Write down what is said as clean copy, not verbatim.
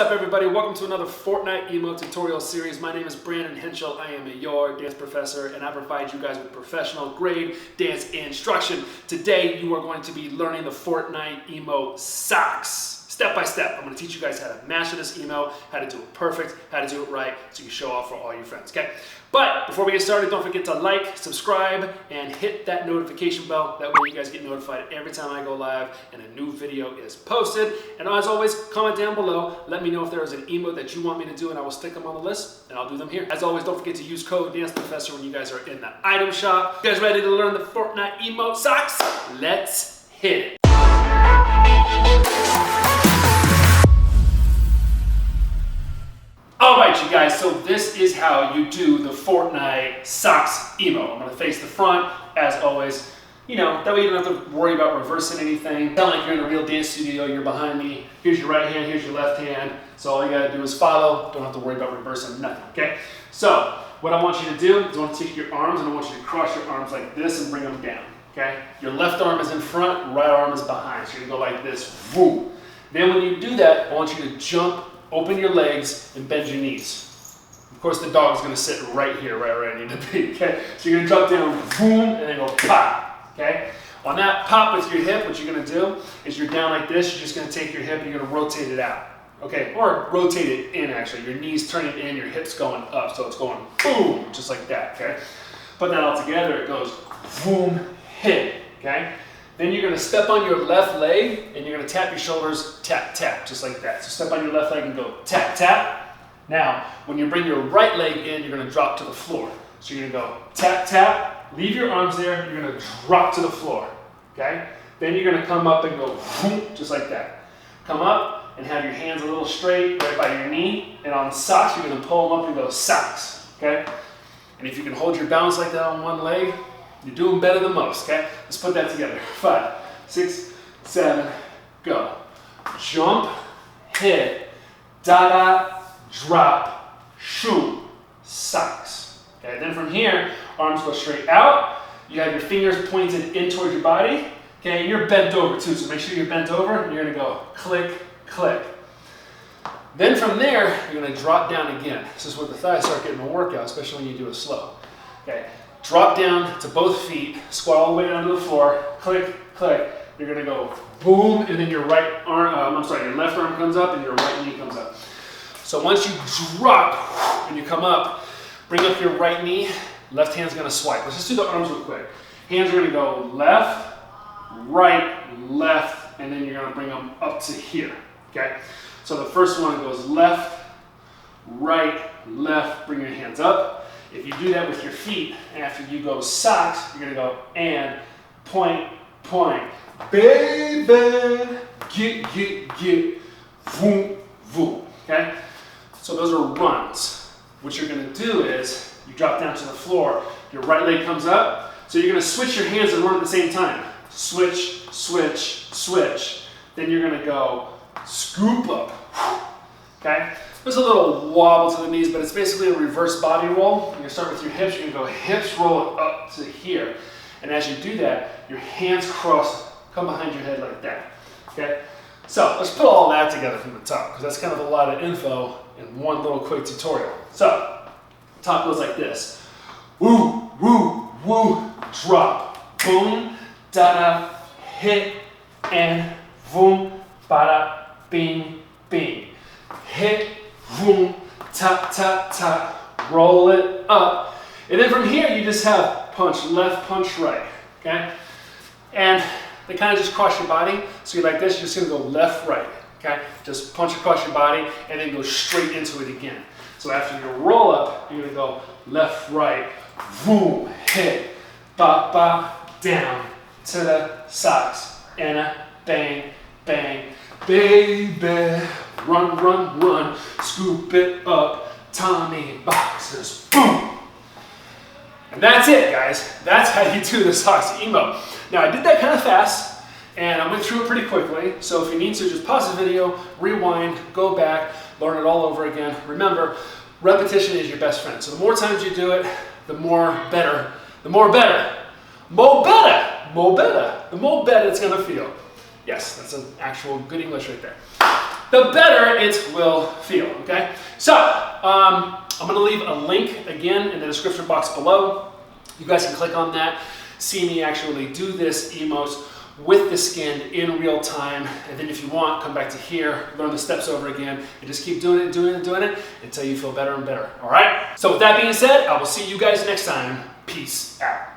up, everybody? Welcome to another Fortnite Emote tutorial series. My name is Brandon Henschel. I am your dance professor, and I provide you guys with professional grade dance instruction. Today, you are going to be learning the Fortnite Emote socks. Step by step, I'm going to teach you guys how to master this emote, how to do it perfect, how to do it right, so you can show off for all your friends, okay? But before we get started, don't forget to like, subscribe, and hit that notification bell. That way you guys get notified every time I go live and a new video is posted. And as always, comment down below. Let me know if there is an emote that you want me to do, and I will stick them on the list, and I'll do them here. As always, don't forget to use code DanceProfessor when you guys are in the item shop. You guys ready to learn the Fortnite emote socks? Let's hit it. Alright, you guys, so this is how you do the Fortnite socks emote. I'm going to face the front, as always. You know, that way you don't have to worry about reversing anything. Sound like you're in a real dance studio, you're behind me. Here's your right hand, here's your left hand. So all you got to do is follow. Don't have to worry about reversing nothing, okay? So, what I want you to do is I want to take your arms and I want you to cross your arms like this and bring them down, okay? Your left arm is in front, right arm is behind. So you're going to go like this, woo. Then when you do that, I want you to jump, open your legs, and bend your knees. Of course, the dog is going to sit right here, right where I need to be, okay? So you're going to drop down, boom, and then go pop, okay? On that pop with your hip, what you're going to do is you're down like this. You're just going to take your hip and you're going to rotate it out, okay? Or rotate it in, actually. Your knees turning in, your hips going up, so it's going boom, just like that, okay? Put that all together, it goes boom, hit, okay? Then you're going to step on your left leg and you're going to tap your shoulders, tap, tap, just like that. So step on your left leg and go tap, tap. Now, when you bring your right leg in, you're going to drop to the floor. So you're going to go tap, tap, leave your arms there, you're going to drop to the floor, okay? Then you're going to come up and go whoop, just like that. Come up and have your hands a little straight right by your knee. And on socks, you're going to pull them up and go socks, okay? And if you can hold your balance like that on one leg, you're doing better than most, okay? Let's put that together. 5, 6, 7, go. Jump, hit, da-da, drop, shoot, socks. Okay, then from here, arms go straight out. You have your fingers pointed in towards your body. Okay, you're bent over too, so make sure you're bent over, and you're gonna go click, click. Then from there, you're gonna drop down again. This is where the thighs start getting a workout, especially when you do it slow. Okay. Drop down to both feet, squat all the way down to the floor, click, click. You're gonna go boom, and then your right arm, your left arm comes up and your right knee comes up. So once you drop and you come up, bring up your right knee, left hand's gonna swipe. Let's just do the arms real quick. Hands are gonna go left, right, left, and then you're gonna bring them up to here, okay? So the first one goes left, right, left, bring your hands up. If you do that with your feet, after you go socks, you're gonna go and point, point, baby, get, voom, voom, okay? So those are runs. What you're gonna do is, you drop down to the floor, your right leg comes up, so you're gonna switch your hands and run at the same time. Switch, switch, switch. Then you're gonna go scoop up, okay? There's a little wobble to the knees, but it's basically a reverse body roll. You're gonna start with your hips. You're gonna go hips, roll it up to here. And as you do that, your hands cross, come behind your head like that, okay? So let's put all that together from the top, because that's kind of a lot of info in one little quick tutorial. So, top goes like this. Woo, woo, woo, drop, boom, da-da, hit, and boom, bada, bing, bing. Hit, boom, tap, tap, tap, roll it up. And then from here, you just have punch left, punch right, okay? And they kind of just cross your body. So you're like this, you're just gonna go left, right, okay? Just punch across your body and then go straight into it again. So after your roll up, you're gonna go left, right, boom, hit, bop, bop, down to the socks, and a bang, bang, baby. Run, run, run, scoop it up, Tommy boxes, boom. And that's it, guys. That's how you do the socks emote. Now, I did that kind of fast, and I went through it pretty quickly, so if you need to, just pause the video, rewind, go back, learn it all over again. Remember, repetition is your best friend. So the more times you do it, the more better, the more better, more better, more better, the more better it's gonna feel. Yes, that's an actual good English right there. the better it will feel, okay? So, I'm gonna leave a link again in the description box below. You guys can click on that, see me actually do this emote with the skin in real time, and then if you want, come back to here, learn the steps over again, and just keep doing it until you feel better and better, all right? So with that being said, I will see you guys next time. Peace out.